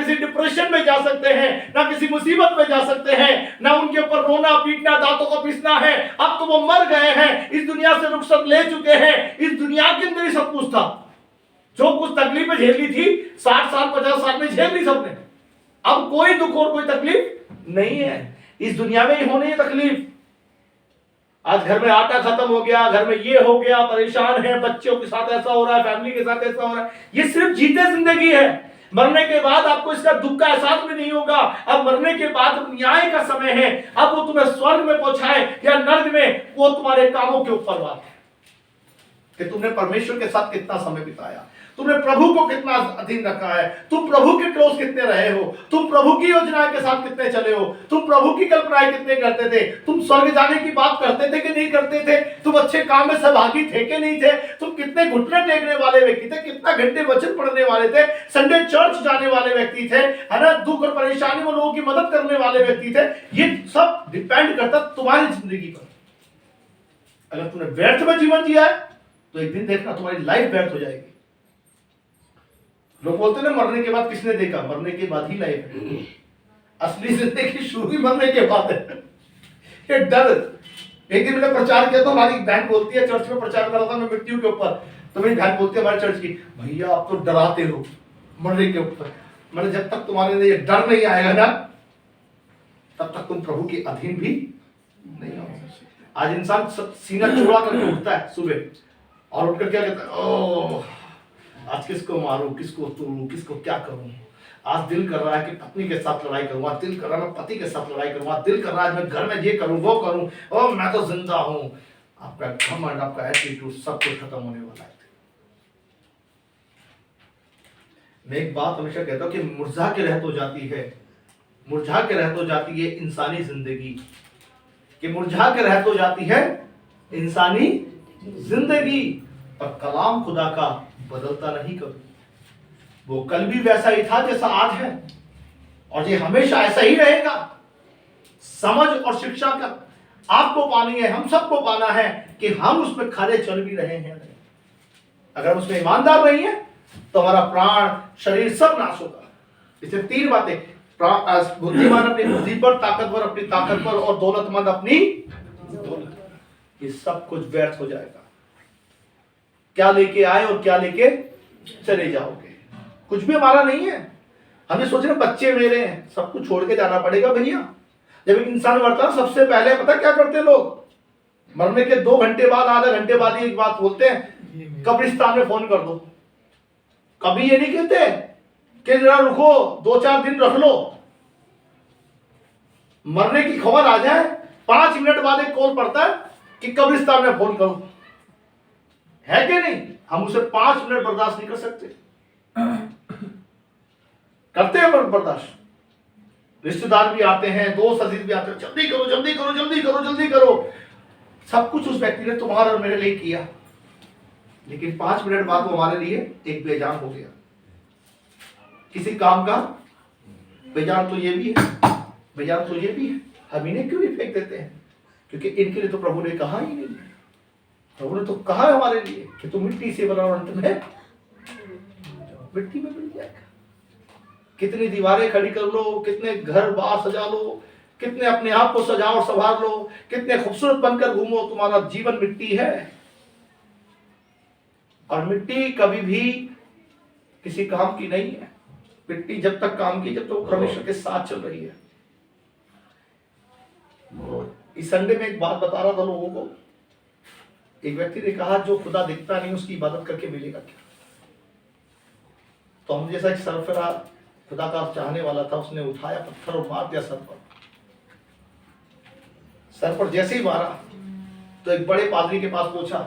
किसी डिप्रेशन में जा सकते हैं, ना किसी मुसीबत में जा सकते हैं, ना उनके ऊपर रोना पीटना दांतों का पीसना है। अब तो वो मर गए हैं, इस दुनिया से रुखसत ले चुके हैं। इस दुनिया के अंदर ही सब कुछ था, जो कुछ तकलीफें झेली थी 60 साल 50 साल में झेल ली सबने। अब कोई दुख और कोई तकलीफ नहीं है, इस दुनिया में ही होनी है तकलीफ। आज घर में आटा खत्म हो गया, घर में ये हो गया, परेशान है, बच्चों के साथ ऐसा हो रहा है, फैमिली के साथ ऐसा हो रहा है। ये सिर्फ जीते जिंदगी है, मरने के बाद आपको इसका दुख का एहसास भी नहीं होगा। अब मरने के बाद न्याय का समय है, अब वो तुम्हें स्वर्ग में पहुंचाए या नर्क में, वो तुम्हारे कामों के ऊपर बात है कि तुमने परमेश्वर के साथ कितना समय बिताया, तुमने प्रभु को कितना अधीन रखा है, तुम प्रभु के क्लोज कितने रहे हो, तुम प्रभु की योजनाएं के साथ कितने चले हो, तुम प्रभु की कल्पनाएं कितने करते थे, तुम स्वर्ग जाने की बात करते थे कि नहीं करते थे, तुम अच्छे काम में सहभागी थे कि नहीं थे, तुम कितने घुटने टेकने वाले व्यक्ति थे, कितना घंटे वचन पढ़ने वाले थे, संडे चर्च जाने वाले व्यक्ति थे, है ना, दुख और परेशानी में लोगों की मदद करने वाले व्यक्ति थे। ये सब डिपेंड करता तुम्हारी जिंदगी पर। अगर तुमने व्यर्थ में जीवन जिया है तो एक दिन देखना तुम्हारी लाइफ व्यर्थ हो जाएगी। लोग बोलते ना मरने के बाद किसने देखा, मरने के बाद ही लाइफ है। असली जिंदगी शुरू ही मरने के बाद है। ये डर, एक दिन मैंने प्रचार किया तो हमारी बहन बोलती है, चर्च में प्रचार कर रहा था मैं मृत्यु के ऊपर, तो मेरी बहन बोलती है हमारे चर्च की, भैया आप तो डराते हो मरने के ऊपर। मैंने जब तक तुम्हारे अंदर ये डर नहीं आएगा ना, तब तक तुम प्रभु के अधीन भी नहीं आओगे। आज इंसान सीना चौड़ा करके उठता है सुबह और उठकर क्या कहता है, ओह आज किसको मारूं, किसको तोड़ूं, किसको क्या करूं। आज दिल कर रहा है कि पत्नी के साथ लड़ाई करूं, आज दिल कर रहा है मैं पति के साथ लड़ाई करूं, आज दिल कर रहा है मैं घर में ये करूं वो करूं, ओ मैं तो जिंदा हूं। आपका घमंड, आपका एटीट्यूड सब कुछ खत्म होने वाला है। मैं एक बात हमेशा कहता हूं कि मुरझा के रह तो जाती है, मुरझा के रह तो जाती है इंसानी जिंदगी, कि मुरझा के रह तो जाती है इंसानी जिंदगी, पर कलाम खुदा का बदलता नहीं कभी। वो कल भी वैसा ही था जैसा आज है, और ये हमेशा ऐसा ही रहेगा। समझ और शिक्षा का आपको पानी है, हम सबको पाना है कि हम उसमें खरे चल भी रहे हैं। अगर हम उसमें ईमानदार नहीं है तो हमारा प्राण शरीर सब नाश होगा। इससे तीन बातें, बुद्धिमान अपनी बुद्धि पर, ताकतवर अपनी ताकत पर, और दौलतमंद अपनी दौलत, ये सब कुछ व्यर्थ हो जाएगा। क्या लेके आए और क्या लेके चले जाओगे, कुछ भी हमारा नहीं है। हमें सोच रहे बच्चे मेरे हैं, सब कुछ छोड़ के जाना पड़ेगा भैया। जब एक इंसान मरता है सबसे पहले पता क्या करते हैं लोग, मरने के 2 घंटे बाद, आधे घंटे बाद ही एक बात बोलते हैं, कब्रिस्तान में फोन कर दो। कभी ये नहीं कहते कि जरा रुको 2-4 दिन रख लो, मरने की खबर आ जाए 5 मिनट बाद एक कॉल पड़ता है कि कब्रिस्तान में फोन करो, है कि नहीं। हम उसे 5 मिनट बर्दाश्त नहीं कर सकते, करते हैं बर्दाश्त। रिश्तेदार भी आते हैं, दोस्त अजीज भी आते हैं, जल्दी करो जल्दी करो जल्दी करो जल्दी करो। सब कुछ उस व्यक्ति ने तुम्हारे और मेरे लिए किया, लेकिन 5 मिनट बाद वो हमारे लिए एक बेजान हो गया। किसी काम का बेजान तो ये भी है, बेजान तो ये भी है। हम इन्हें क्यों नहीं फेंक देते हैं, क्योंकि इनके लिए तो प्रभु ने कहा ही नहीं। प्रभु ने तो कहा है हमारे लिए कि तुम मिट्टी से बनाओ, अंत में मिट्टी में मिल जाएगा। कितनी दीवारें खड़ी कर लो, कितने घर बार सजा लो, कितने अपने आप को सजाओ और संभाल लो, कितने खूबसूरत बनकर घूमो, तुम्हारा जीवन मिट्टी है। और मिट्टी कभी भी किसी काम की नहीं है। मिट्टी जब तक काम की जब तक तो परमेश्वर के साथ चल रही है। इस संडे में एक बात बता रहा था लोगों को, एक व्यक्ति ने कहा जो खुदा दिखता नहीं उसकी इबादत करके मिलेगा क्या। तो हम जैसा एक सरफरा खुदा का चाहने वाला था, उसने उठाया पत्थर और मार दिया सर पर। सर पर जैसे ही मारा तो एक बड़े पादरी के पास पहुंचा।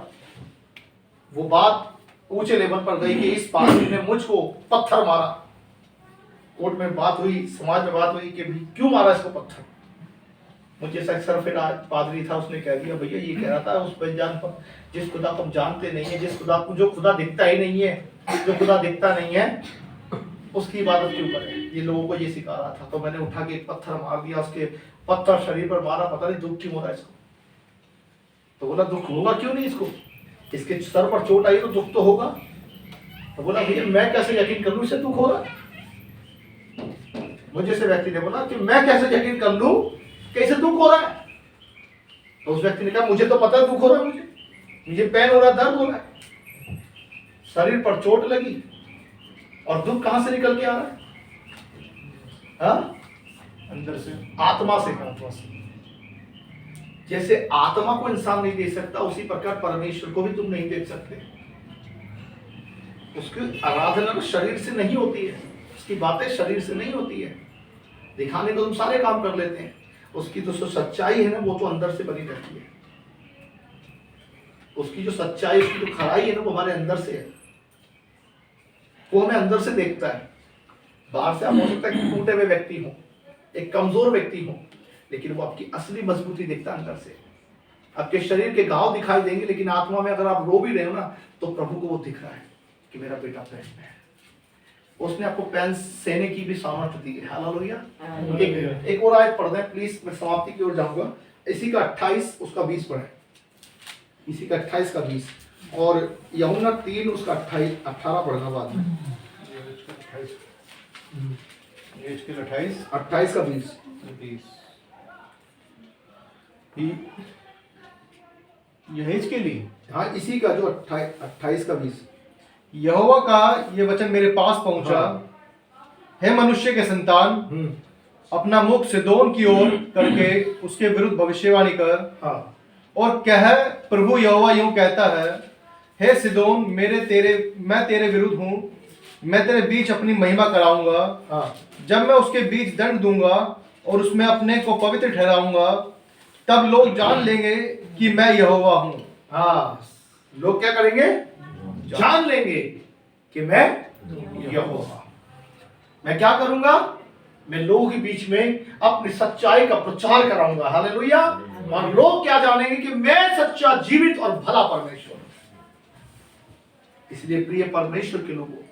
वो बात ऊंचे लेवल पर गई कि इस पादरी ने मुझको पत्थर मारा। कोर्ट में बात हुई, समाज में बात हुई कि भाई क्यों मारा इसको पत्थर। मुझे जैसा एक सरफरा पादरी था, उसने कह दिया भैया ये कह रहा था उस बेजान पर, जिस खुदा को हम जानते नहीं है, जिस खुदा को जो खुदा दिखता ही नहीं है, जो खुदा दिखता नहीं है उसकी इबादत क्यों करें। ये लोगों को ये सिखा रहा था। तो मैंने उठा के एक पत्थर मार दिया, उसके पत्थर शरीर पर मारा, पता नहीं दुख क्यों हो रहा है इसको। तो बोला दुख होगा क्यों नहीं इसको, इसके सर पर चोट आई तो दुख तो होगा। तो बोला भैया मैं कैसे यकीन करूं इसे दुख हो रहा है। मुझे से व्यक्ति ने बोला कि मैं कैसे यकीन कर लूं कैसे दुख हो रहा है। तो उस व्यक्ति ने कहा मुझे तो पता है दुख हो रहा है, मुझे पेन हो रहा है, दर्द हो रहा है, शरीर पर चोट लगी, और दुख कहां से निकल के आ रहा है? हाँ? अंदर से, आत्मा से। जैसे आत्मा को इंसान नहीं देख सकता, उसी प्रकार परमेश्वर को भी तुम नहीं देख सकते। उसकी आराधना तो शरीर से नहीं होती है, उसकी बातें शरीर से नहीं होती है। दिखाने को तुम सारे काम कर लेते हैं, उसकी तो सच्चाई है ना, वो तो अंदर से बनी रहती है। उसकी जो सच्चाई, उसकी जो खराई है ना, वो हमारे अंदर से है। वो हमें अंदर से देखता है। बाहर से आप हो सकता है कि टूटे हुए व्यक्ति हो, एक कमजोर व्यक्ति हो, लेकिन वो आपकी असली मजबूती देखता है अंदर से। आपके शरीर के घाव दिखाई देंगे, लेकिन आत्मा में अगर आप रो भी रहे हो ना, तो प्रभु को वो दिख रहा है कि मेरा बेटा पेन में है। उसने आपको पेन सहने की भी सामर्थ्य दी है। हालेलुया। एक और आयत पढ़ दें प्लीज, मैं समाप्ति की ओर जाऊंगा। इसी का 28 उसका 20 पढ़े, इसी का 28 का 20, और यूहन्ना 3 उसका 18 पढ़ना बाद में। 28 का 20। यहेज के लिए, हाँ, इसी का जो 28 का 20। यहोवा का ये वचन मेरे पास पहुंचा, हे मनुष्य के संतान, अपना मुख सिदोन की ओर करके उसके विरुद्ध भविष्यवाणी कर, हाँ, और कह, प्रभु यहोवा यूं कहता है, हे सिदोन, मैं तेरे विरुद्ध हूँ, मैं तेरे बीच अपनी महिमा कराऊंगा। हाँ, जब मैं उसके बीच दंड दूंगा और उसमें अपने को पवित्र ठहराऊंगा, तब लोग जान लेंगे कि मैं यहोवा हूँ। हाँ, लोग क्या करेंगे? जान लेंगे कि मैं यहोवा। मैं क्या करूंगा? मैं लोगों के बीच में अपनी सच्चाई का प्रचार कराऊंगा। हालेलुया। और लोग क्या जानेंगे कि मैं सच्चा, जीवित और भला परमेश्वर हूं। इसलिए प्रिय परमेश्वर के लोगों,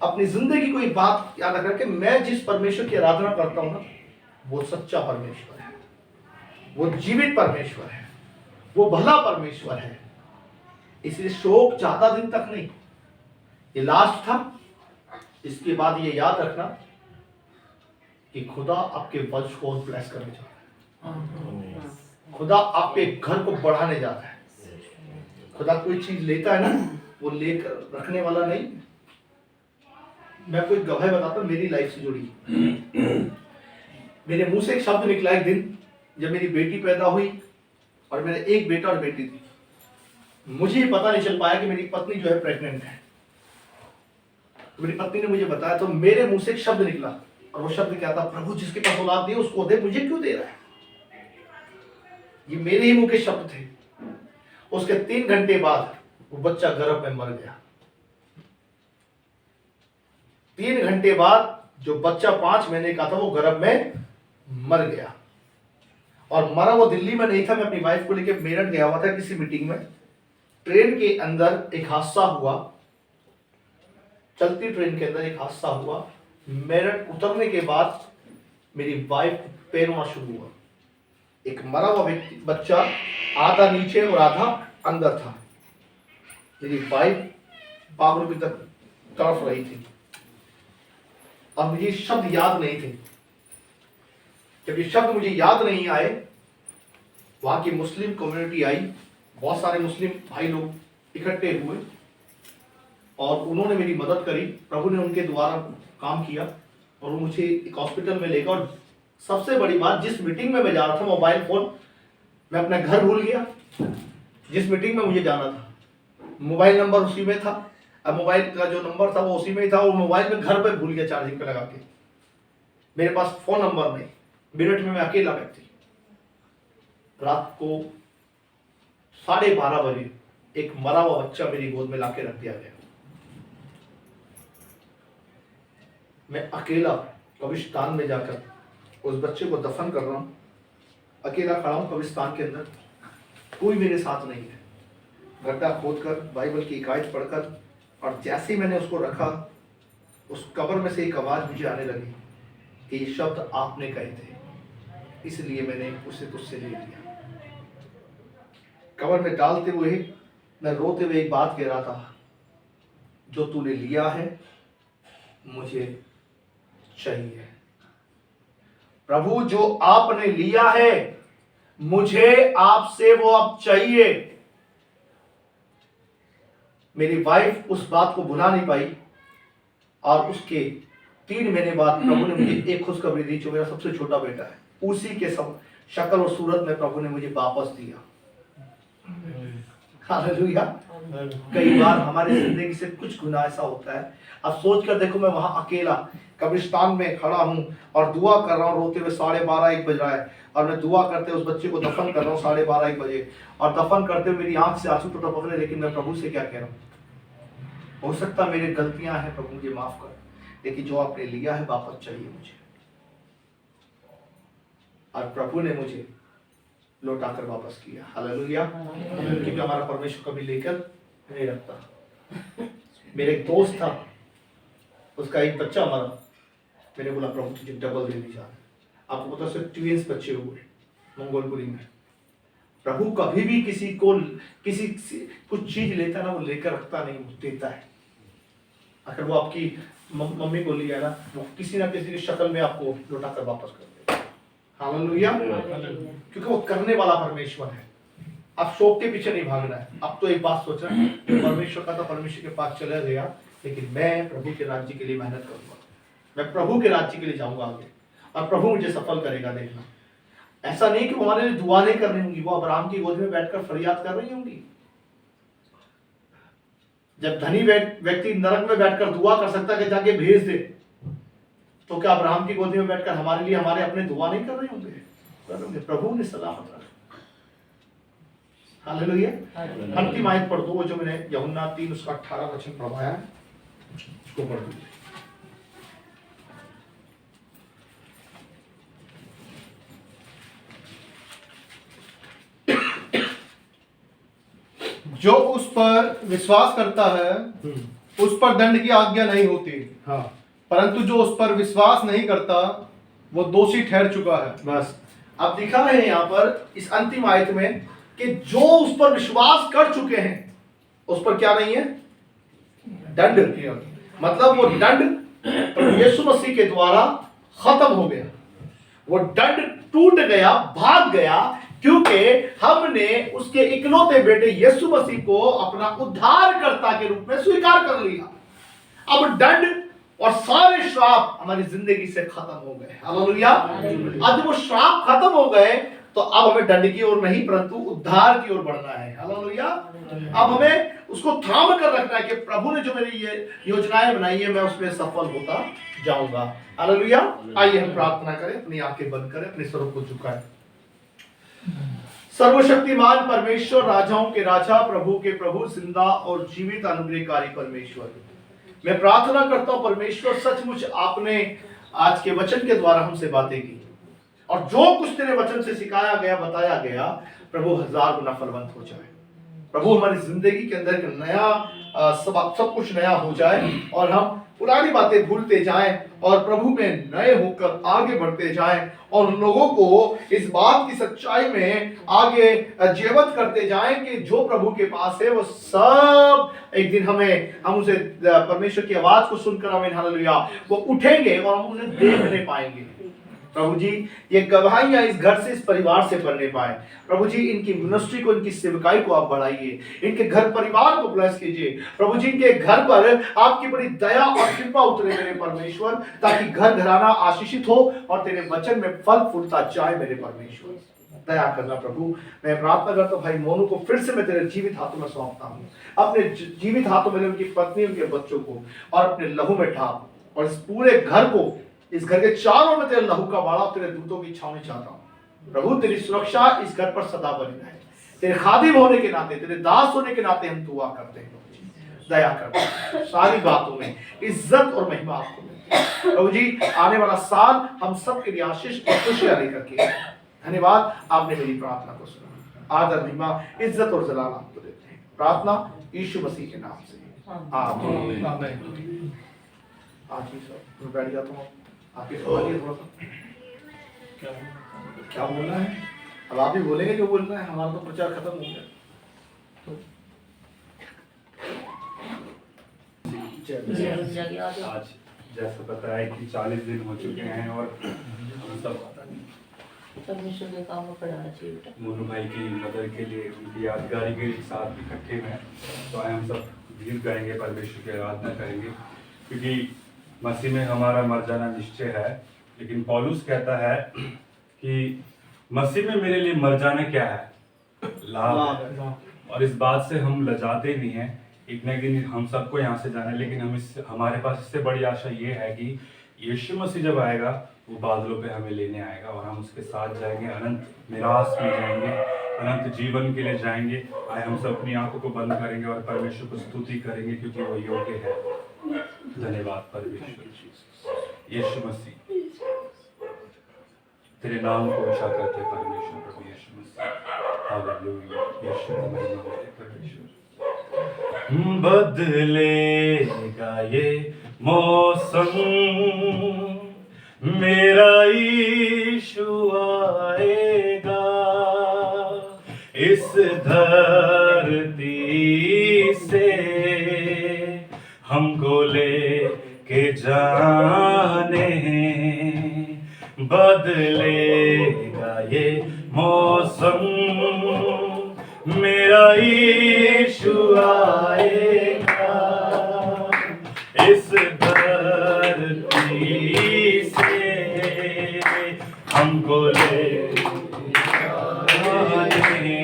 अपनी जिंदगी को एक बात याद रखना कि मैं जिस परमेश्वर की आराधना करता हूं ना, वो सच्चा परमेश्वर है, वो जीवित परमेश्वर है, वो भला परमेश्वर है। इसलिए शोक ज्यादा दिन तक नहीं, ये लास्ट था। इसके बाद ये याद रखना कि खुदा आपके वंश को ब्लेस करने जा रहा है। खुदा आपके घर को बढ़ाने जा रहा है। खुदा कोई चीज लेता है ना, वो लेकर रखने वाला नहीं। मैं कोई गवाही बताता हूं मेरी लाइफ से जुड़ी। मेरे मुंह से एक शब्द निकला एक दिन, जब मेरी बेटी पैदा हुई, और मेरा एक बेटा और बेटी थी। मुझे पता नहीं चल पाया कि मेरी पत्नी जो है प्रेग्नेंट है। तो मेरी पत्नी ने मुझे बताया, तो मेरे मुंह से एक शब्द निकला, और वो शब्द क्या था? प्रभु जिसके पास औलाद दी उसको दे, मुझे क्यों दे रहा है? ये मेरे ही मुंह के शब्द थे। उसके 3 घंटे बाद वो बच्चा गर्भ में मर गया। 3 घंटे बाद जो बच्चा 5 महीने का था वो गर्भ में मर गया। और मरा वो दिल्ली में नहीं था, मैं अपनी वाइफ को लेकर मेरठ गया हुआ था किसी मीटिंग में। ट्रेन के अंदर एक हादसा हुआ, चलती ट्रेन के अंदर एक हादसा हुआ। मेरठ उतरने के बाद मेरी वाइफ पैर होना शुरू हुआ। एक मरा हुआ व्यक्ति, बच्चा आधा नीचे और आधा अंदर था। मेरी वाइफ पागलों की तरफ तड़फ रही थी, और मुझे शब्द याद नहीं थे। जब ये शब्द मुझे याद नहीं आए, वहां की मुस्लिम कम्युनिटी आई, बहुत सारे मुस्लिम भाई लोग इकट्ठे हुए, और उन्होंने मेरी मदद करी। प्रभु ने उनके द्वारा काम किया, और वो मुझे एक हॉस्पिटल में लेकर, और सबसे बड़ी बात, जिस मीटिंग में मैं जा रहा था, मोबाइल फोन मैं अपना घर भूल गया। जिस मीटिंग में मुझे जाना था, मोबाइल नंबर उसी में था, अब मोबाइल का जो नंबर था वो उसी में ही था, और मोबाइल में घर पे भूल गया चार्जिंग पे लगा के। मेरे पास फोन नंबर नहीं। मेरठ में मैं अकेला व्यक्ति। रात को 12:30 बजे एक मरा हुआ बच्चा मेरी गोद में लाके रख दिया गया। मैं अकेला कब्रिस्तान में जाकर उस बच्चे को दफन कर रहा हूं। अकेला खड़ा हूं कब्रिस्तान के अंदर, कोई मेरे साथ नहीं है। गड्ढा खोदकर बाइबल की एक आयत पढ़कर, और जैसे ही मैंने उसको रखा, उस कब्र में से एक आवाज मुझे आने लगी कि ये शब्द आपने कहे थे, इसलिए मैंने उसे तुझसे ले लिया। कब्र में डालते हुए मैं रोते हुए एक बात कह रहा था, जो तूने लिया है मुझे चाहिए। प्रभु जो आपने लिया है मुझे आपसे वो अब चाहिए। मेरी वाइफ उस बात को भुला नहीं पाई और उसके 3 महीने बाद प्रभु ने मुझे एक खुशखबरी दी, जो मेरा सबसे छोटा बेटा है, उसी के सब शक्ल और सूरत में प्रभु ने मुझे वापस दिया। हालेलुया। कई बार हमारी जिंदगी से कुछ गुनाह ऐसा होता है, अब सोच कर देखो, मैं वहां अकेला कब्रिस्तान में खड़ा हूं और दुआ कर रहा हूं, रोते हुए 12:30-1 बज रहा है, और मैं दुआ करते उस बच्चे को दफन कर रहा हूं 12:30-1 बजे, और दफन करते हुए मेरी आंख से आंसू टपक रहे, लेकिन मैं प्रभु से क्या कह रहा हूं? हो सकता मेरी गलतियां हैं, प्रभु मुझे माफ कर, लेकिन जो आपने लिया है वापस चाहिए मुझे। और प्रभु ने मुझे लौटा कर वापस किया। हालेलुया। क्योंकि हमारा परमेश्वर कभी लेकर नहीं रखता। मेरे एक दोस्त था, उसका एक बच्चा मरा, मैंने बोला प्रभु तुझे डबल दे दी जा। आपको पता है ट्विंस बच्चे हुए मंगोलपुरी में। प्रभु कभी भी किसी को किसी कुछ चीज लेता ना, वो लेकर रखता नहीं, वो देता है। अगर वो आपकी मम्मी को लिया ना, वो किसी ना किसी की शक्ल में आपको लौटा कर वापस कर देगा। हालेलुया। क्योंकि वो करने वाला परमेश्वर है। अब शौक के पीछे नहीं भागना है। अब तो एक बात सोचना है, परमेश्वर का तो परमेश्वर के पास चला गया, लेकिन मैं प्रभु के राज्य के लिए मेहनत करूंगा, मैं प्रभु के राज्य के लिए जाऊंगा आगे, और प्रभु मुझे सफल करेगा। देखना, ऐसा नहीं कि वो हमारे लिए दुआ नहीं कर रही होंगी, वो अब्राहम की गोद में बैठकर फरियाद कर रही होंगी। जब धनी व्यक्ति नरक में बैठकर दुआ कर सकता है कि जाके भेज दे, तो क्या अब्राहम की गोदी में बैठकर हमारे लिए हमारे अपने दुआ नहीं कर रहे होंगे? प्रभु ने सलामत रखा। हालेलुया। अंतिम आयत पढ़ दो, वो जो मैंने यूहन्ना 3 उसका 18 वचन पढ़वाया है, उसको पढ़ दो। जो उस पर विश्वास करता है उस पर दंड की आज्ञा नहीं होती, हाँ, परंतु जो उस पर विश्वास नहीं करता वो दोषी ठहर चुका है। बस अब लिखा है यहाँ पर इस अंतिम आयत में कि जो उस पर विश्वास कर चुके हैं उस पर क्या नहीं है? दंड। मतलब वो दंड यीशु मसीह के द्वारा खत्म हो गया, वो दंड टूट गया, भाग गया, क्योंकि हमने उसके इकलौते बेटे यीशु मसीह को अपना उद्धारकर्ता के रूप में स्वीकार कर लिया। अब दंड और सारे श्राप हमारी जिंदगी से खत्म हो गए। हालेलुया। अब जब वो श्राप खत्म हो गए तो अब हमें दंड की ओर नहीं परंतु उद्धार की ओर बढ़ना है। हालेलुया। अब हमें उसको थाम कर रखना है कि प्रभु ने जो मेरी ये योजनाएं बनाई है मैं उसमें सफल होता जाऊंगा। हालेलुया। आइए हम प्रार्थना करें, अपनी आंखें बंद करें, अपने स्वरूप को झुकाएं। सर्वशक्तिमान परमेश्वर, राजाओं के राजा, प्रभु के प्रभु, जिंदा और जीवित अनुग्रहकारी परमेश्वर, मैं प्रार्थना करता हूं परमेश्वर, सचमुच आपने आज के वचन के द्वारा हमसे बातें की और जो कुछ तेरे वचन से सिखाया गया, बताया गया, प्रभु 1000 गुना फलवंत हो जाए। प्रभु हमारी जिंदगी के अंदर एक नया सब कुछ नया हो जाए और हम पुरानी बातें भूलते जाएं और प्रभु में नए होकर आगे बढ़ते जाएं और लोगों को इस बात की सच्चाई में आगे जीवंत करते जाएं कि जो प्रभु के पास है वो सब एक दिन हम उसे परमेश्वर की आवाज को सुनकर हमें हालेलुया वो उठेंगे और हम उन्हें देख नहीं पाएंगे। प्रभु जी, ये गवाहियां इस घर से, इस परिवार से पढ़ने पाए। प्रभु जी, इनकी मिनिस्ट्री को, इनकी सेवकाई को आप बढ़ाइए, इनके घर परिवार को ब्लेस कीजिए। प्रभु जी, इनके घर पर आपकी बड़ी दया और कृपा उतरे मेरे परमेश्वर, ताकि घर घराना आशीषित हो और तेरे वचन में फल फूलता जाए मेरे परमेश्वर। दया करना प्रभु। मैं प्रार्थना करता हूँ भाई मोनू को फिर से मैं तेरे जीवित हाथों में सौंपता हूँ, अपने जीवित हाथों में उनकी पत्नी, उनके बच्चों को और अपने लहू में ढाप, और इस पूरे घर को, इस घर के चारों में तेरे लहू का बाड़ा, तेरे दूतों की छावनी चाहता हूं। प्रभु तेरी सुरक्षा इस घर पर सदा बनी रहे। तेरे खादिम होने के नाते, तेरे दास होने के नाते हम दुआ करते हैं। दया कर, सारी बातों में इज्जत और महिमा आपको मिले। प्रभु जी, आने वाला साल हम सब के लिए आशीष और खुशियां लेकर के। धन्यवाद, आपने मेरी प्रार्थना को सुना। आदर, महिमा, इज्जत और जलाल आपको देते हैं। प्रार्थना यीशु मसीह के नाम से, आमीन। आज ही सब मैं बैठ जाता हूँ। आपके सवाल थोड़ा सा क्या बोलना है? अब आप ही बोलेंगे जो बोलना है, हमारा तो प्रचार खत्म हो गया। तो आज जैसा बताया कि 40 दिन हो चुके हैं और हम सब परमेश्वर के काम में पढ़ाना चाहिए बेटा। मोनू भाई की मदर के लिए उनकी यादगारी के साथ इकट्ठे हैं, तो आए हम सब गीत गाएंगे, परमेश्वर की आराधना करेंगे, क्योंकि मसीह में हमारा मर जाना निश्चय है। लेकिन पौलुस कहता है कि मसीह में मेरे लिए मर जाना क्या है, लाभ है। और इस बात से हम लजाते नहीं हैं। एक न एक दिन हम सबको यहाँ से जाना है, लेकिन हमारे पास इससे बड़ी आशा ये है कि यीशु मसीह जब आएगा वो बादलों पे हमें लेने आएगा और हम उसके साथ जाएंगे, अनंत निराश में जाएंगे, अनंत जीवन के लिए जाएंगे। आए हम सब अपनी आंखों को बंद करेंगे और परमेश्वर को स्तुति करेंगे, क्योंकि वो योग्य है। धन्यवाद परमेश्वर। यीशु मसीह, तेरे नाम को ऊंचा करते परमेश्वर, प्रभु यीशु मसीह। हालेलुया। यीशु की महिमा हो परमेश्वर। बदलेगा ये मौसम, मेरा यीशु आएगा, इस धरती से हमको लेके जाने। बदलेगा ये मौसम, मेरा यीशु आएगा, इस धरती से हमको ले जाने।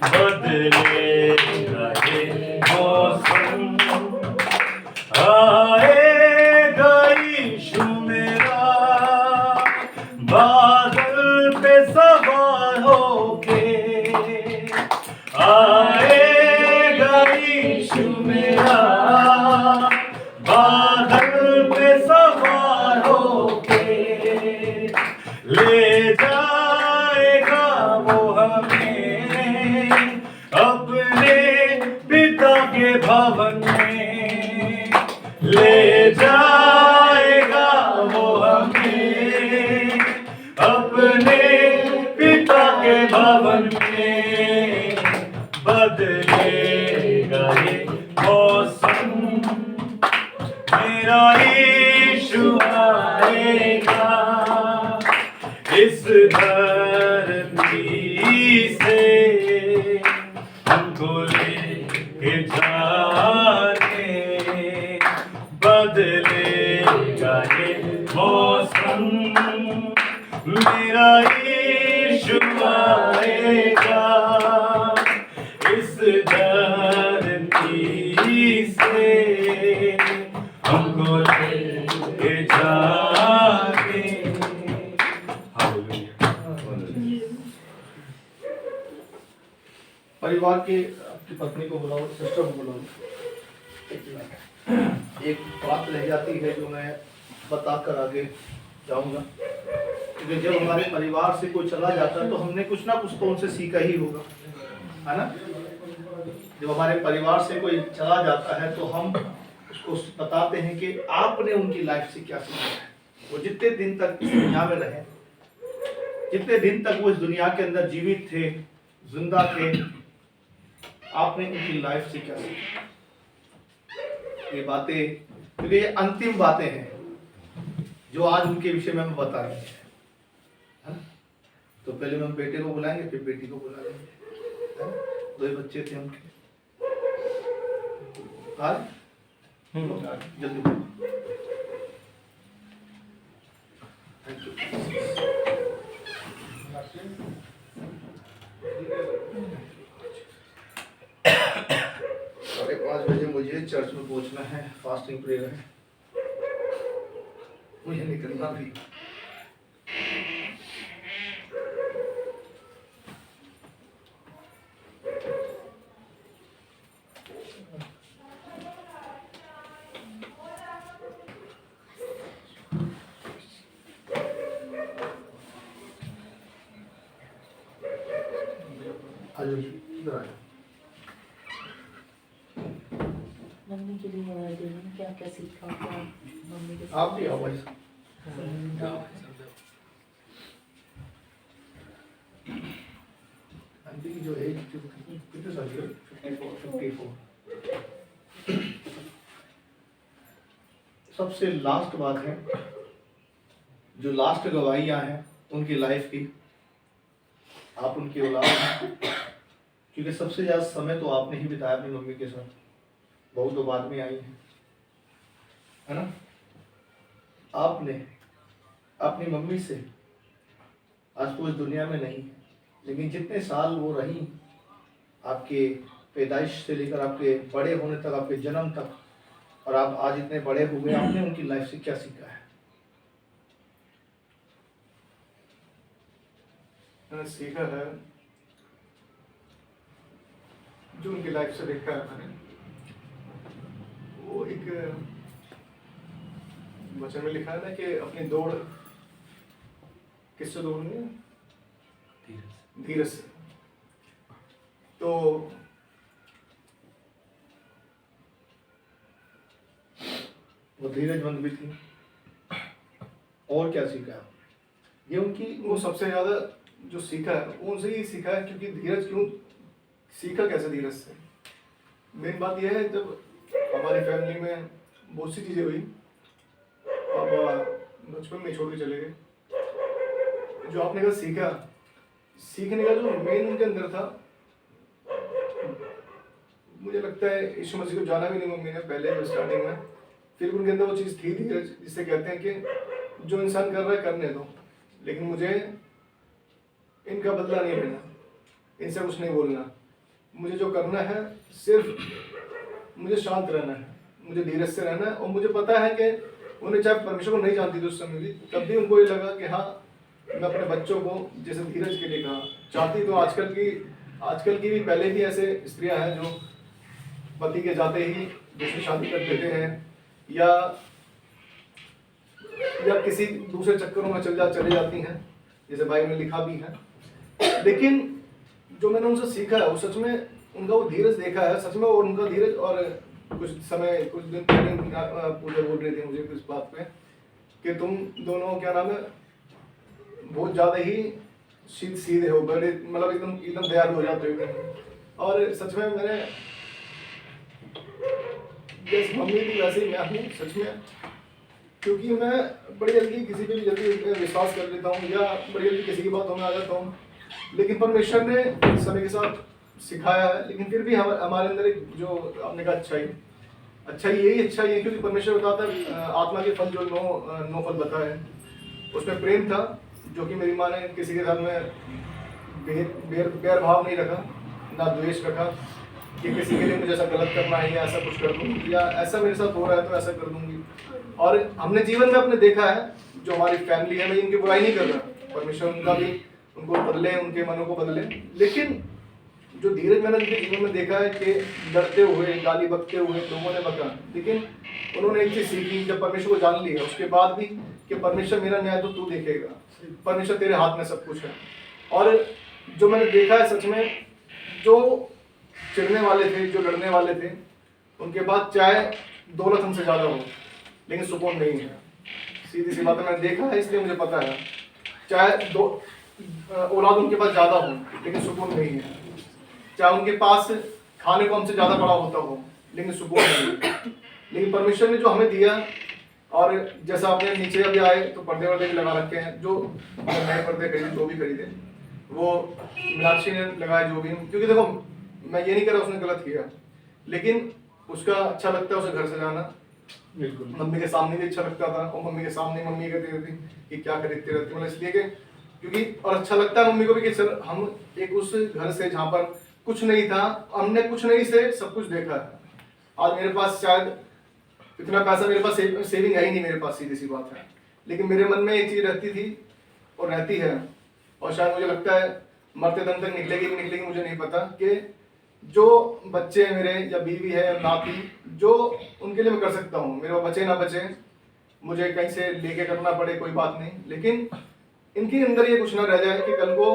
बदलेगा ये मौसम, आएगा यीशु मेरा, बादल पे सवार होके। आएगा यीशु मेरा, बादल पे सवार होके। ले जाएगा वो हमें अपने पिता के भवन में। ले जाएगा वो हमें अपने पिता के भवन में। बदलेगा ये मौसम, मेरा यीशु आएगा, इस धरती से हमको लेके जाने। बदलेगा ये मौसम, मेरा यीशु आएगा, इस धरती से हमको लेके जाने। परिवार के आपकी पत्नी को बुलाओ, सिस्टर को बुलाओ। एक बात रह जाती है जो मैं बताकर आगे जाऊंगा, क्योंकि जब हमारे परिवार से कोई चला जाता है तो हमने कुछ ना कुछ तो उनसे सीखा ही होगा, है ना। जब हमारे परिवार से कोई चला जाता है तो हम उसको बताते हैं कि आपने उनकी लाइफ से क्या सीखा है। वो जितने दिन तक इस दुनिया में रहे, जितने दिन तक वो इस दुनिया के अंदर जीवित थे, जिंदा थे, आपने उनकी लाइफ से क्या सीखा। ये बातें, क्योंकि ये अंतिम बातें हैं जो आज उनके विषय में हम बता रहे हैं, है ना? तो पहले हम बेटे को बुलाएंगे, फिर बेटी को बुला लेंगे, है ना? 2 बच्चे थे उनके। जल्दी थैंक यू। 5:30 बजे मुझे चर्च में पहुंचना है, फास्टिंग प्रेयर है, मुझे निकलना भी। इधर आ जाओ। मम्मी के लिए क्या क्या सीखा, क्या मम्मी के आप भी आओ भाई। आंटी की जो एज कितने साल की है? 54। सबसे लास्ट बात है, जो लास्ट गवाहियाँ हैं उनकी लाइफ की, आप उनकी औलाद हैं, क्योंकि सबसे ज़्यादा समय तो आपने ही बिताया अपनी मम्मी के साथ, बहू तो बाद में आई है ना। आपने अपनी मम्मी से, आज वो इस दुनिया में नहीं है, लेकिन जितने साल वो रही, आपके पैदाइश से लेकर आपके बड़े होने तक, आपके जन्म तक, और आप आज इतने बड़े हो गए, आपने उनकी लाइफ से क्या सीखा है? मैंने सीखा है, जो उनकी लाइफ से देखा है मैंने, वो एक वचन में लिखा है ना कि अपनी दौड़ किससे दौड़नी है? धीरज से। तो वो धीरजमंद भी थी। और क्या सीखा? ये उनकी वो सबसे ज्यादा जो सीखा है उनसे ही सीखा है, क्योंकि धीरज क्यों सीखा, कैसे धीरज से। मेन बात यह है, जब हमारी फैमिली में बहुत सी चीजें हुई, पापा बचपन में छोड़ के चले गए, जो आपने कहा सीखा, सीखने का जो मेन उनके अंदर था, मुझे लगता है यीशु मसीह को जाना भी नहीं मम्मी ने पहले स्टार्टिंग में, फिर उनके अंदर वो चीज़ थी धीरज, जिसे कहते हैं कि जो इंसान कर रहा है करने दो, लेकिन मुझे इनका बदला नहीं लेना, इनसे कुछ नहीं बोलना, मुझे जो करना है सिर्फ मुझे शांत रहना है, मुझे धीरज से रहना है। और मुझे पता है कि उन्हें चाहे परमेश्वर को नहीं जानती थी उस समय भी, तब भी उनको ये लगा कि हाँ मैं अपने बच्चों को जैसे धीरज के लिए कहा चाहती, तो आजकल की भी, पहले भी ऐसे स्त्रियां हैं जो पति के जाते ही दूसरी शादी कर देते हैं या किसी दूसरे चक्करों में चले जाती हैं, जैसे भाई ने लिखा भी है। लेकिन जो मैंने उनसे सीखा है, वो सच में उनका वो धीरज देखा है सच में, और उनका धीरज। और कुछ दिन पहले पूजा बोल रही थी मुझे इस बात पे कि तुम दोनों क्या नाम है बहुत ज्यादा ही सीधे हो, बड़े मतलब एकदम दयालु हो जाते हो। और सच में मैंने जैसे मम्मी थी वैसे ही मैं हूँ सच में, क्योंकि मैं बड़ी जल्दी किसी पे भी जल्दी विश्वास कर लेता हूँ या बड़ी जल्दी किसी की बातों में आ जाता हूँ, लेकिन परमेश्वर ने समय के साथ सिखाया है। लेकिन फिर भी हमारे अंदर एक जो आपने कहा अच्छाई यही अच्छाई है, क्योंकि परमेश्वर बताता है आत्मा के फल जो नौ फल बताए, उसमें प्रेम था, जो कि मेरी माँ ने किसी के साथ में बैर भाव नहीं रखा, ना द्वेष रखा कि किसी के लिए मुझे ऐसा गलत करना है या ऐसा कुछ कर दूंगी या ऐसा मेरे साथ हो रहा है तो ऐसा कर दूंगी। और हमने जीवन में अपने देखा है, जो हमारी फैमिली है, मैं इनकी बुराई नहीं कर रहा, परमेश्वर उनका भी उनको बदले, उनके मनों को बदले, लेकिन जो धीरज मैंने उनके जीवन में देखा है कि डरते हुए, गाली बकते हुए लोगों ने बका, लेकिन उन्होंने एक चीज सीखी जब परमेश्वर को जान लिया उसके बाद भी कि परमेश्वर मेरा न्याय तो तू देखेगा, परमेश्वर तेरे हाथ में सब कुछ है। और जो मैंने देखा है सच में, जो चिढ़ने वाले थे, जो लड़ने वाले थे, उनके बाद चाहे दौलत हमसे ज्यादा हो लेकिन सुकून नहीं है। सीधी सी बात मैंने देखा है, इसलिए मुझे पता है, चाहे औलाद उनके पास ज्यादा हो लेकिन सुकून नहीं है, चाहे उनके पास खाने को हमसे ज्यादा बड़ा होता हो लेकिन सुकून नहीं है। लेकिन परमेश्वर ने जो हमें दिया, और जैसा आपने नीचे अभी आए तो पर्दे वर्दे भी लगा रखे हैं, जो नए पर्दे खरीदे, जो भी खरीदे वो मीनाक्षी ने लगाए, जो भी, क्योंकि देखो मैं ये नहीं कह रहा उसने गलत किया, लेकिन उसका अच्छा लगता है उसे घर से जाना, बिल्कुल मम्मी के सामने भी अच्छा लगता था, और मम्मी के सामने मम्मी कहती रहती कि क्या खरीदती रहती, मतलब इसलिए कि क्योंकि और अच्छा लगता है मम्मी को भी कि सर हम एक उस घर से जहाँ पर कुछ नहीं था, हमने कुछ नहीं से सब कुछ देखा है। आज मेरे पास शायद इतना पैसा मेरे पास सेविंग है ही नहीं मेरे पास, सीधी सी बात है, लेकिन मेरे मन में एक चीज रहती थी और रहती है, और शायद मुझे लगता है मरते दम तक निकलेगी नहीं निकलेगी मुझे नहीं पता, कि जो बच्चे मेरे या बीवी है या नाती, जो उनके लिए मैं कर सकता हूँ, मेरे बचे ना बचे, मुझे कहीं से लेके करना पड़े कोई बात नहीं, लेकिन इनके अंदर ये कुछ ना रह जाए कि कल को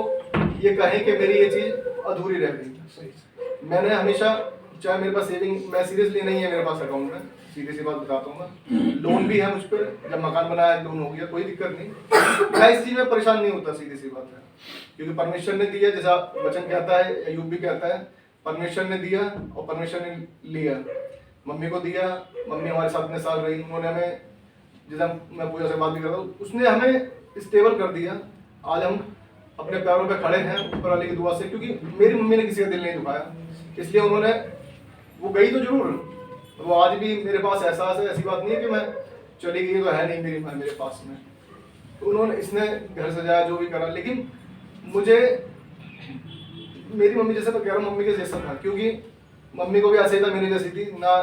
ये कहें कि मेरी ये चीज अधूरी रह गई। मैंने हमेशा, चाहे मेरे पास सेविंग, मैं सीरियसली नहीं है मेरे पास अकाउंट में, सीधी सी बात बताता हूँ मैं, लोन भी है मुझ पर, जब मकान बनाया लोन हो गया, कोई दिक्कत नहीं, मैं इस चीज में परेशान नहीं होता, सीधी सी बात है, क्योंकि परमेश्वर ने दिया, जैसा वचन कहता है, अय्यूब भी कहता है, परमेश्वर ने दिया और परमेश्वर ने लिया। मम्मी को दिया, मम्मी हमारे साथ इतने साल रही, उन्होंने हमें जैसे मैं पूजा से बात भी करता हूँ, उसने हमें स्टेबल कर दिया। आज हम अपने पैरों पे खड़े हैं ऊपर वाले की दुआ से, क्योंकि मेरी मम्मी ने किसी का दिल नहीं दुखाया, इसलिए उन्होंने, वो गई तो जरूर, वो आज भी मेरे पास एहसास है, ऐसी बात नहीं है कि मैं चली गई तो है नहीं मेरी माँ मेरे पास में। तो उन्होंने, इसने घर सजाया जो भी करा, लेकिन मुझे मेरी मम्मी जैसे मैं कह रहा हूँ मम्मी के जैसा था, क्योंकि मम्मी को भी ऐसे ही था मेरी जैसी थी ना,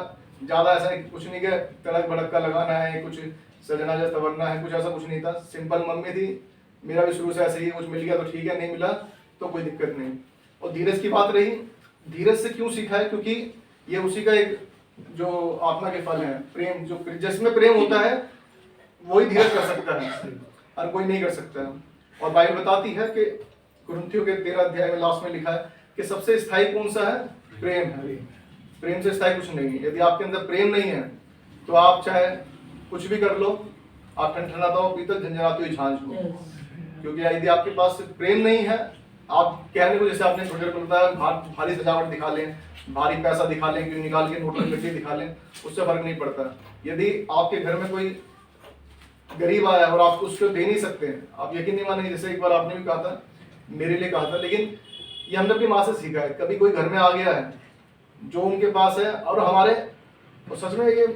ज़्यादा ऐसा कुछ नहीं कि तड़क भड़क का लगाना है, कुछ सजना जैसा तवरना है, कुछ ऐसा कुछ नहीं था, सिंपल मम्मी थी। मेरा भी शुरू से ऐसे ही, कुछ मिल गया तो ठीक है, नहीं मिला तो कोई दिक्कत नहीं। और धीरज की बात रही, धीरज से क्यों सीखा है, क्योंकि ये उसी का एक जो आत्मा के फल है, प्रेम, जो जिसमें प्रेम होता है वही धीरज कर सकता है, हर कोई नहीं कर सकता है। और बाइबल बताती है कि कुरिन्थियों के 13 अध्याय में लास्ट में लिखा है कि सबसे स्थायी कौन सा है, प्रेम है। प्रेम से स्थायी कुछ नहीं है। यदि आपके अंदर प्रेम नहीं है तो आप चाहे कुछ भी कर लो, आप ठंडा हो पीतल झंझनाते हुए झांझ हो, क्योंकि यदि आपके पास प्रेम नहीं है, आप कहने को, जैसे आपने थोड़ी देर में बताया, भारी सजावट दिखा लें, भारी पैसा दिखा लें, क्यों निकाल के नोट गड्डी दिखा लें, उससे फर्क नहीं पड़ता। यदि आपके घर में कोई गरीब आया और आप उसको दे नहीं सकते, आप यकीन नहीं मानेंगे, जैसे एक बार आपने भी कहा था, मेरे लिए कहा था, लेकिन ये हमने अपनी माँ से सीखा है। कभी कोई घर में आ गया है जो उनके पास है, और हमारे, और सच में ये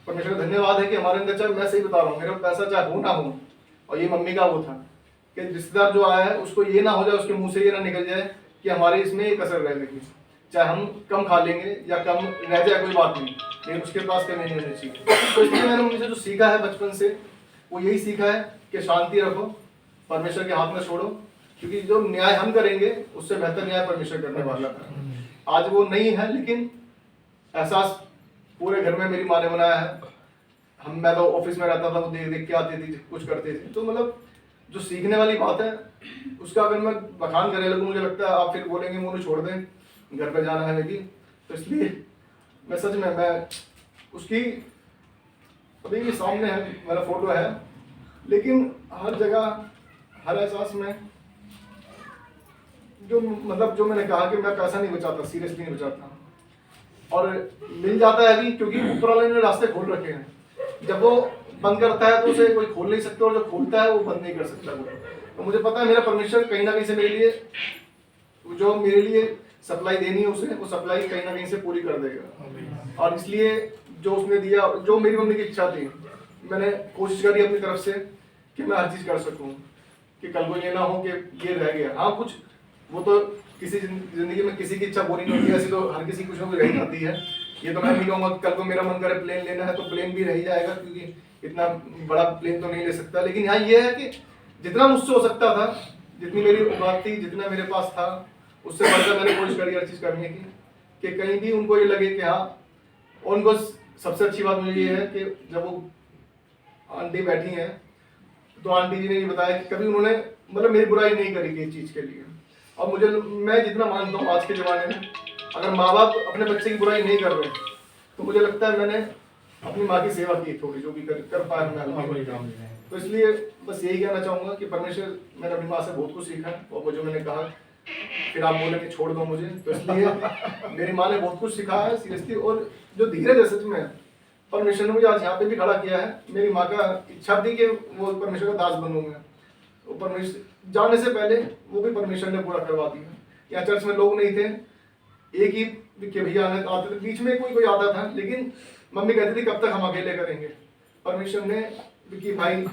परमेश्वर का धन्यवाद है कि हमारे अंदर, चाहे मैं सही बता रहा हूँ, मेरे पैसा चाहे हो ना हो, और ये मम्मी का वो था कि रिश्तेदार जो आया है उसको ये ना हो जाए, उसके मुंह से ये ना निकल जाए कि हमारे इसमें एक असर रह गई, चाहे हम कम खा लेंगे या कम रह जाए कोई बात नहीं, लेकिन उसके पास कमी नहीं होनी चाहिए। तो इसलिए मैंने मम्मी से जो सीखा है बचपन से, वो यही सीखा है कि शांति रखो, परमेश्वर के हाथ में छोड़ो, क्योंकि जो न्याय हम करेंगे उससे बेहतर न्याय परमेश्वर करने वाला है। आज वो नहीं है, लेकिन एहसास पूरे घर में मेरी माँ ने बनाया है। मैं तो ऑफिस में रहता था, वो देख देख के आती थी, कुछ करते थे, तो मतलब जो सीखने वाली बात है उसका अगर मैं बखान करने लगूं, मुझे लगता है आप फिर बोलेंगे मोनू छोड़ दें, घर पे जाना है मेरी। तो इसलिए मैं सच में, मैं उसकी अभी भी सामने है, मेरा फोटो है, लेकिन हर जगह, हर एहसास में, जो मतलब जो मैंने कहा कि मैं पैसा नहीं बचाता, सीरियसली नहीं बचाता, और मिल जाता है अभी, क्योंकि ऊपर वाले ने रास्ते खोल रखे हैं। जब वो बंद करता है तो उसे कोई खोल नहीं सकता, और जो खोलता है वो बंद नहीं कर सकता वो। तो मुझे पता है मेरा परमेश्वर कहीं ना कहीं से मेरे लिए, जो मेरे लिए सप्लाई देनी है उसे, वो सप्लाई कहीं ना कहीं से पूरी कर देगा। और इसलिए जो उसने दिया, जो मेरी मम्मी की इच्छा थी, मैंने कोशिश करी अपनी तरफ से कि मैं हर चीज़ कर सकूँ, कि कल को ये ना हो कि ये रह गया। हाँ, कुछ वो तो किसी जिंदगी में किसी की इच्छा पूरी नहीं होती, ऐसी तो हर किसी कुछ ना कुछ रह जाती है। ये तो मैं नहीं कहूँगा कल को मेरा मन करे प्लेन लेना है तो प्लेन भी रह जाएगा, क्योंकि इतना बड़ा प्लेन तो नहीं ले सकता। लेकिन यहाँ ये है कि जितना मुझसे हो सकता था, जितनी मेरी औकात थी, जितना मेरे पास था, उससे बढ़कर मैंने कोशिश करी हर चीज़ करने की, कि कहीं भी उनको ये लगे कि हाँ। उनको सबसे अच्छी बात मुझे ये है कि जब वो आंटी बैठी हैं, तो आंटी जी ने ये बताया कि कभी उन्होंने मतलब मेरी बुराई नहीं करी किसी चीज़ के लिए। और मुझे, मैं जितना मानता हूँ आज के ज़माने में, अगर माँ बाप अपने बच्चे की बुराई नहीं कर रहे, तो मुझे लगता है मैंने अपनी माँ की सेवा की थोड़ी, जो भी कर पाया मैं। तो इसलिए बस यही कहना चाहूँगा कि परमेश्वर, मैंने अपनी माँ से बहुत कुछ सीखा है, और वो जो मैंने कहा, फिर आप बोले कि छोड़ दो मुझे, तो इसलिए मेरी माँ ने बहुत कुछ सिखाया है सीरियसली। और जो धीरज है सच में, परमेश्वर ने मुझे आज यहाँ पे भी खड़ा किया है। मेरी माँ का इच्छा थी कि वो परमेश्वर का दास बनूँ मैं, वो परमेश्वर जाने से पहले वो भी परमेश्वर ने पूरा करवा दिया। यहाँ चर्च में लोग नहीं थे, एक ही के भैया आते थे, बीच में कोई आता था, लेकिन मम्मी कहती थी कब तक हम अकेले करेंगे। परमेश्वर ने विकी भाई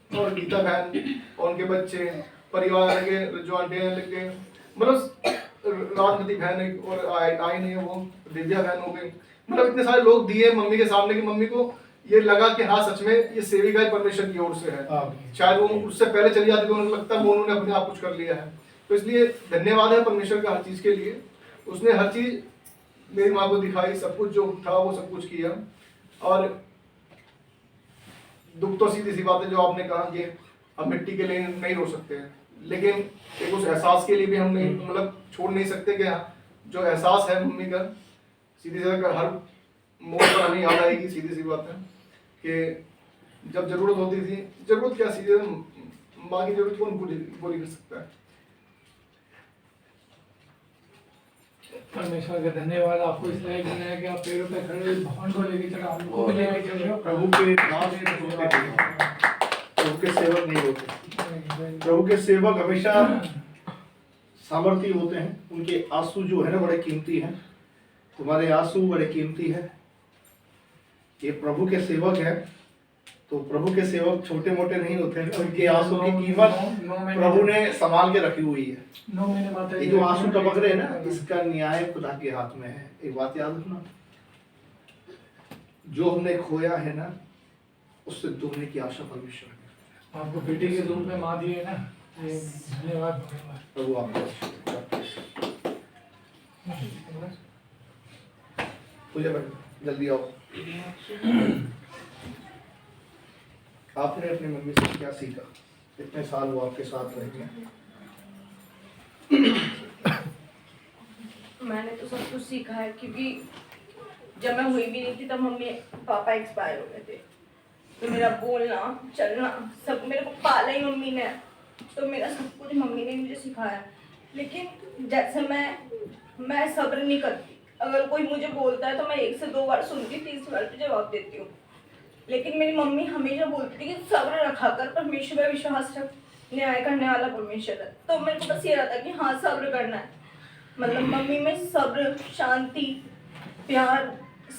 और गीता बहन और उनके बच्चे, परिवार के जो आंटियाँ लग गए, मतलब राजमती बहन और आई नहीं है, वो दिव्या बहन हो गई, मतलब इतने सारे लोग दिए मम्मी के सामने कि मम्मी को ये लगा कि हाँ सच में ये सेविका परमेश्वर की ओर से है। शायद वो उससे पहले चली जाती तो उन्हें लगता है वो उन्होंने अपने आप कुछ कर लिया है। तो इसलिए धन्यवाद है परमेश्वर का हर चीज़ के लिए। उसने हर चीज़ मेरी माँ को दिखाई, सब कुछ जो था वो सब कुछ किया। और दुख तो सीधी सी बात है जो आपने कहा कि हम मिट्टी के लिए नहीं रो सकते हैं, लेकिन एक उस एहसास के लिए भी हम नहीं, मतलब छोड़ नहीं सकते कि जो एहसास है मम्मी का, सीधी सी हर मोड़ पर हमें याद आएगी। सीधी सी बात है कि जब जरूरत होती थी, जरूरत क्या, सीधे माँ की जरूरत कौन पूरी कर सकता है। परमेश्वर का धन्यवाद, आपको इस लायक बनाया कि आप पैरों पे खड़े हुए भवन को लेके चलो, हम लोग को भी लेके चल रहे हो। प्रभु के दास होते हैं, प्रभु के सेवक नहीं होते। प्रभु के सेवक हमेशा सामर्थी होते हैं। उनके आंसू जो है ना बड़े कीमती हैं। तुम्हारे आंसू बड़े कीमती है। ये प्रभु के सेवक है, तो प्रभु के सेवक छोटे मोटे नहीं होते हैं। उनके आंसू की कीमत प्रभु ने संभाल के रखी हुई है। 9 महीने बाद ये जो आंसू टपक रहे हैं ना, इसका न्याय खुदा के हाथ में है। एक बात याद रखना, जो हमने खोया है ना, उससे दुगने की आशा परमेश्वर ने आपको बेटे के रूप में माँ दी है ना, ये धन्यवाद। प्रभु आपको पूजा बहन जल्दी आओ। आपने अपनी मम्मी से क्या सीखा? इतने साल वो आपके साथ रह गए। मैंने तो सब कुछ सीखा है, क्योंकि जब मैं हुई भी नहीं थी तब मम्मी पापा एक्सपायर हो गए थे। तो मेरा बोलना चलना सब, मेरे को पाला ही मम्मी ने, तो मेरा सब कुछ मम्मी ने मुझे सिखाया। लेकिन जैसे मैं सब्र नहीं करती। अगर कोई मुझे बोलता है तो मैं 1 से 2 बार सुनती, 30 बार पे जवाब देती हूँ। लेकिन मेरी मम्मी हमेशा बोलती थी कि सब्र रखा कर, परमेश्वर पर विश्वास रख, न्याय करने वाला परमेश्वर है। तो मेरे को बस ये रहता कि हाँ सब्र करना है। मतलब मम्मी में सब्र, शांति, प्यार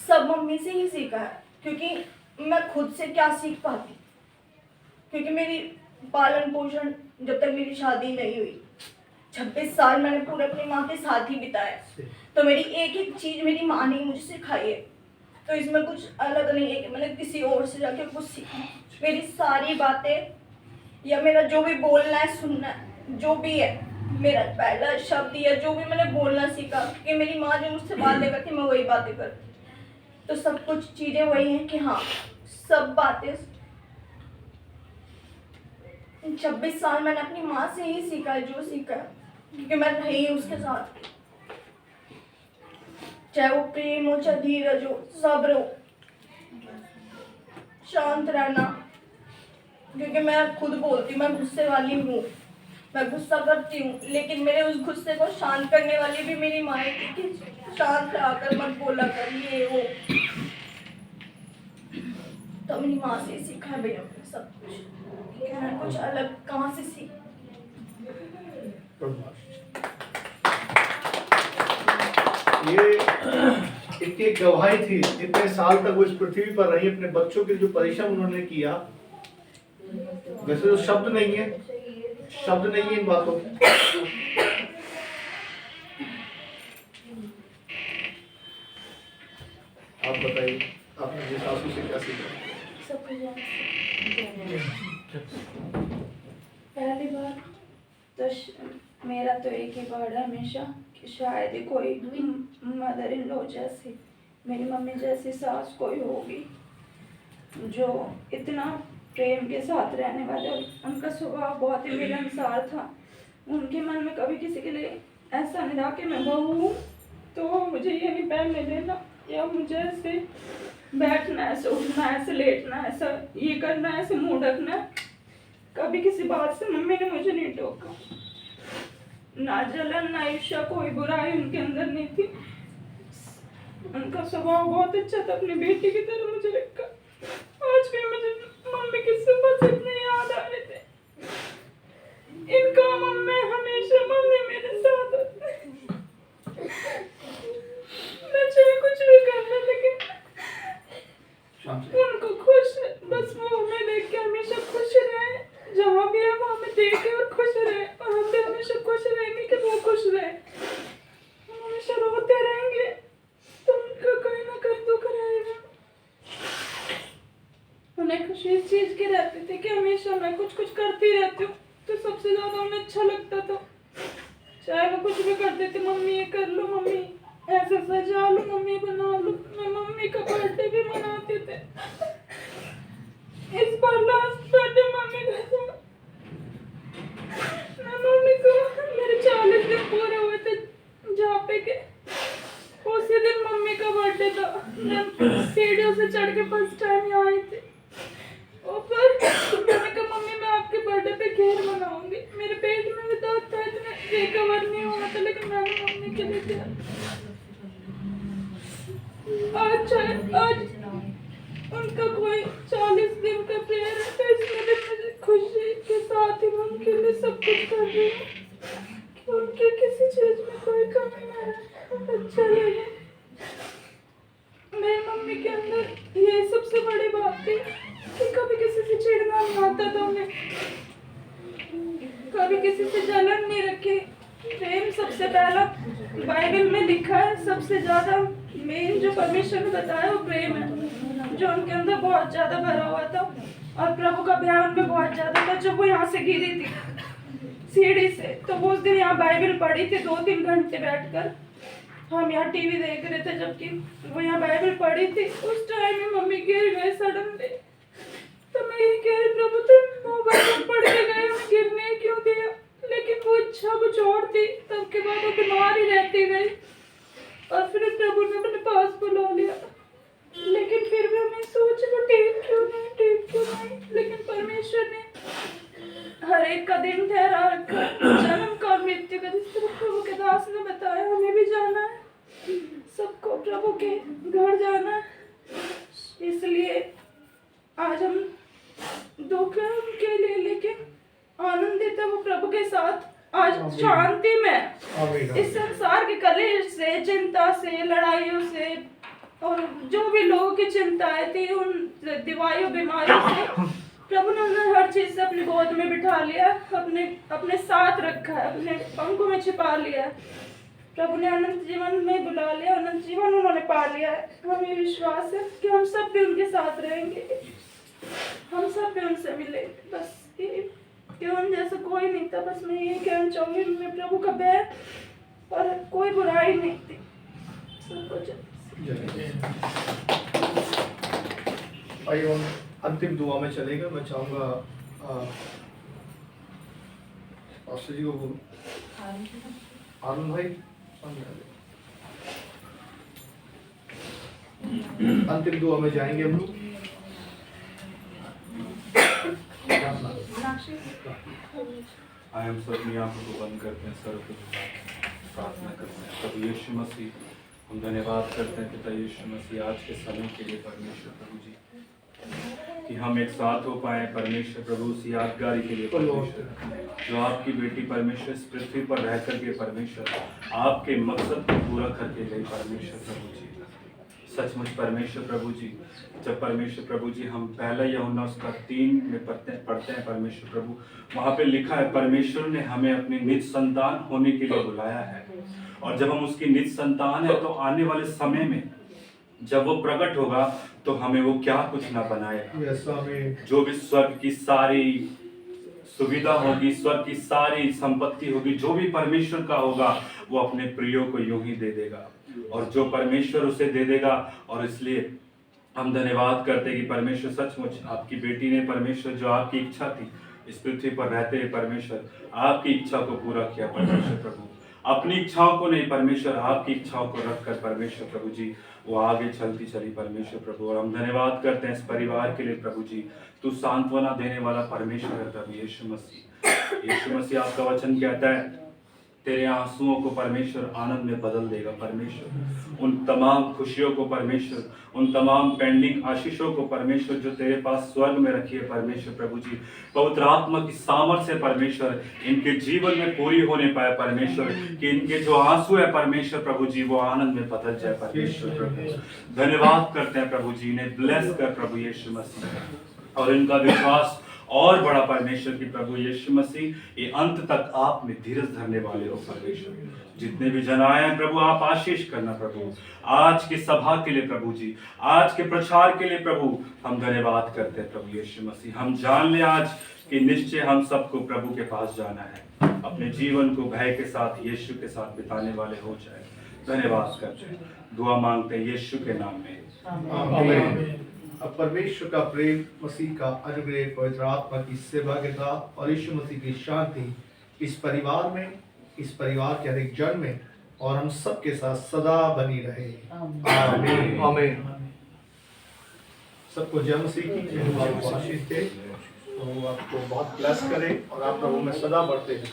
सब मम्मी से ही सीखा है। क्योंकि मैं खुद से क्या सीख पाती, क्योंकि मेरी पालन पोषण जब तक मेरी शादी नहीं हुई 26 साल मैंने पूरे अपनी माँ के साथ ही बिताए। तो मेरी एक एक चीज मेरी माँ ने मुझे सिखाई है। तो इसमें कुछ अलग नहीं है कि मैंने किसी और से जाके कुछ सीखा। मेरी सारी बातें या मेरा जो भी बोलना है, सुनना है, जो भी है, मेरा पहला शब्द या जो भी मैंने बोलना सीखा, क्योंकि मेरी माँ जो मुझसे बातें करती मैं वही बातें करती। तो सब कुछ चीजें वही हैं कि हाँ सब बातें 26 साल मैंने अपनी माँ से ही सीखा है, जो सीखा है, क्योंकि मैं रही उसके साथ। चाहे वो प्रेम हो, चाहे धीरज हो, सब्र हो, शांत रहना। क्योंकि मैं खुद बोलती हूँ, मैं गुस्से वाली हूँ, मैं गुस्सा करती हूँ, लेकिन मेरे उस गुस्से को शांत करने वाली भी मेरी माँ है कि शांत रहकर मत बोला कर, ये वो। तो मेरी माँ से ही सीखा है भैया सब कुछ। मैं कुछ अलग कहाँ से सीख। ये इनकी एक गवाही थी। इतने साल तक वो इस पृथ्वी पर रही, अपने बच्चों के जो परिश्रम उन्होंने किया, वैसे तो शब्द नहीं है, शब्द नहीं है इन बातों के। आप बताइए, आपने जिस सासू से क्या सीखा? सब पहली बार तो मेरा तो एक ही वर्ड है हमेशा कि शायद ही कोई मदर इन लॉ जैसी, मेरी मम्मी जैसी सास कोई होगी जो इतना प्रेम के साथ रहने वाले। उनका स्वभाव बहुत ही मिलनसार था। उनके मन में कभी किसी के लिए ऐसा नहीं था कि मैं बहू हूँ तो मुझे ये नहीं पहनने देना, या मुझे ऐसे बैठना, ऐसे उठना, ऐसे लेटना, ऐसा ये करना, ऐसे मुंह ढकना। कभी किसी बात से मम्मी ने मुझे नहीं टोका। ना जलन ना ईर्ष्या, कोई बुराई उनके अंदर नहीं थी। उनका स्वभाव बहुत अच्छा था, अपनी बेटी की तरह मुझे रखा। आज भी मुझे मम्मी की सुबह से इतने याद आ रहे थे। इन कामों में हमेशा मम्मी मेरे साथ होती। मैं चाहे कुछ भी कर ले, लेकिन उनको खुश, बस वो हमें देख के हमेशा खुश रहे। जहाँ भी है वो हमें देखे और खुश रहे, और हम भी हमेशा खुश रहेंगे कि वो खुश रहे। हम हमेशा रोते रहेंगे तो उनका कहीं ना कहीं दुख रहेगा। उन्हें खुशी इस चीज की रहती थी कि हमेशा मैं कुछ कुछ करती रहती हूँ, तो सबसे ज्यादा उन्हें अच्छा लगता था। चाहे वो कुछ भी कर देते, मम्मी ये कर लो, मम्मी ऐसा सजा लो, मम्मी बना लो। मैं मम्मी का बर्थडे भी मनाते थे। इस बार लास्ट बर्थडे मम्मी का था। मैं मम्मी को, मेरे 40 दिन पूरे हुए थे जहाँ पे के, उसी दिन मम्मी का बर्थडे था। मैं सीढ़ियों से चढ़ के फर्स्ट टाइम यहाँ आई थी। और फिर मैंने कहा मम्मी मैं आपके बर्थडे पे खीर बनाऊंगी। मेरे पेट में भी दर्द था, इतना रिकवर नहीं हुआ था, लेकिन मैंने मम्मी के लिए किया। उनके लिए सब कुछ कर रही हूँ कि उनके किसी चीज में कोई कमी ना रहे, अच्छा लगे। मेरी मम्मी के अंदर ये सबसे बड़ी बात थी कि कभी किसी से चिढ़ना नहीं आता था उन्हें, कभी किसी से जलन नहीं रखी। प्रेम सबसे पहला बाइबल में लिखा है, सबसे ज्यादा मेन जो परमेश्वर ने बताया वो प्रेम है, जो उनके अंदर बहुत ज्यादा भरा हुआ था। और प्रभु का ध्यान भी बहुत ज्यादा था। जब वो यहाँ से गिरी थी सीढ़ी से, तो वो उस दिन यहाँ बाइबल पढ़ी थी 2-3 घंटे बैठकर। हम यहाँ टीवी देख रहे थे जबकि वो यहाँ बाइबल पढ़ी थी। उस टाइम में मम्मी गिर गए सडनली। तो मैं यही कह रही, प्रभु तुम मोबाइल पढ़ के गए, उन्हें गिरने क्यों दिया? लेकिन वो इच्छा कुछ और थी। तब के बाद वो बीमार ही रहती गई और फिर प्रभु ने अपने पास बुला लिया। लेकिन फिर भी हमें सोच वो ठीक क्यों नहीं। लेकिन परमेश्वर ने हर एक का दिन ठहरा रखा, जन्म का और मृत्यु का। जिस तरह प्रभु के दास ने बताया, हमें भी जाना है, सबको प्रभु के घर जाना है। इसलिए आज हम दुख है उनके लिए, लेकिन आनंदित है वो प्रभु के साथ। आज शांति में इस संसार के कलेश से, चिंता से, लड़ाइयों से और जो भी लोगों की चिंताएं थी, उन दवाइयों बीमारियों से प्रभु ने उन्हें हर चीज से अपनी गोद में बिठा लिया, अपने साथ रखा है, अपने पंखों में छिपा लिया। प्रभु ने अनंत जीवन में बुला लिया, अनंत जीवन उन्होंने पा लिया है। हमें विश्वास है कि हम सब भी उनके साथ रहेंगे, हम सब भी उनसे मिलेंगे। बस कि उन जैसा कोई नहीं था। बस मैं यही कहना चाहूंगी, उनमें प्रभु का बैर और कोई बुराई नहीं थी, सब कुछ। आइए हम अंतिम दुआ में चलेगा। मैं चाहूँगा पास्टर जी को बोलूँ। आनंद भाई अंतिम दुआ में जाएंगे हम लोग। आए हम सब अपनी आंखों को बंद करते हैं, सर को प्रार्थना करते हैं। प्रभु यीशु मसीह, हम धन्यवाद करते हैं पिता यीशु मसीह आज के समय के लिए परमेश्वर प्रभु जी, कि हम एक साथ हो पाए परमेश्वर प्रभु उस यादगारी के लिए परमेश्वर, जो आपकी बेटी परमेश्वर इस पृथ्वी पर रह करके परमेश्वर आपके मकसद को पूरा करके गई परमेश्वर प्रभु जी। सचमुच परमेश्वर प्रभु जी, जब परमेश्वर प्रभु जी हम पहला यूहन्ना उसका 3 में पढ़ते हैं परमेश्वर प्रभु, वहाँ पे लिखा है परमेश्वर ने हमें अपनी निज संतान होने के लिए बुलाया है। और जब हम उसकी निज संतान है तो आने वाले समय में जब वो प्रकट होगा तो हमें वो क्या कुछ ना बनाएगा। जो भी स्वर्ग की सारी सुविधा होगी, स्वर्ग की सारी संपत्ति होगी, जो भी परमेश्वर का होगा वो अपने प्रियो को यूं ही दे देगा, और जो परमेश्वर उसे दे देगा। और इसलिए हम धन्यवाद करते हैं कि परमेश्वर सचमुच आपकी बेटी ने परमेश्वर जो आपकी इच्छा थी इस पृथ्वी पर रहते हुए परमेश्वर आपकी इच्छा को पूरा किया परमेश्वर प्रभु। अपनी इच्छाओं को नहीं परमेश्वर, आपकी इच्छाओं को रखकर परमेश्वर प्रभु जी वो आगे चलती चली परमेश्वर प्रभु। और हम धन्यवाद करते हैं इस परिवार के लिए प्रभु जी, तू सांत्वना देने वाला परमेश्वर है प्रभु यीशु मसीह। यीशु मसीह आपका वचन कहता है तेरे आंसुओं को परमेश्वर आनंद में बदल देगा परमेश्वर। उन तमाम खुशियों को परमेश्वर, उन तमाम पेंडिंग आशीषों को परमेश्वर जो तेरे पास स्वर्ग में रखी है परमेश्वर प्रभु जी, पवित्र आत्मा की सामर्थ्य से परमेश्वर इनके जीवन में पूरी होने पाए परमेश्वर, कि इनके जो आंसू है परमेश्वर प्रभु जी वो आनंद में बदल जाए परमेश्वर प्रभु। धन्यवाद करते हैं प्रभु जी, इन्हें ब्लेस कर प्रभु यीशु मसीह, और इनका विश्वास और बड़ा परमेश्वर की प्रभु यीशु मसीह ये अंत तक आप में धीरज धरने वाले हो परमेश्वर। जितने भी जन आए हैं प्रभु आप आशीष करना प्रभु, आज की सभा के लिए प्रभु जी, आज के प्रचार के लिए प्रभु हम धन्यवाद करते हैं प्रभु यीशु मसीह। हम जान ले आज कि निश्चय हम सबको प्रभु के पास जाना है, अपने जीवन को भय के साथ यीशु के साथ बिताने वाले हो जाए। धन्यवाद करते हैं, दुआ मांगते हैं यीशु के नाम में, आमीन। अब परमेश्वर का प्रेम, मसीह का अनुग्रह, पवित्र आत्मा की सहभागिता और यीशु मसीह की शांति इस परिवार में, इस परिवार के हर एक जन में और हम सबके साथ सदा बनी रहे। आमीन आमीन। सबको जय मसीह की जय, आशीष दे, तो आपको बहुत ब्लेस करे और आप प्रभु में सदा बढ़ते हैं।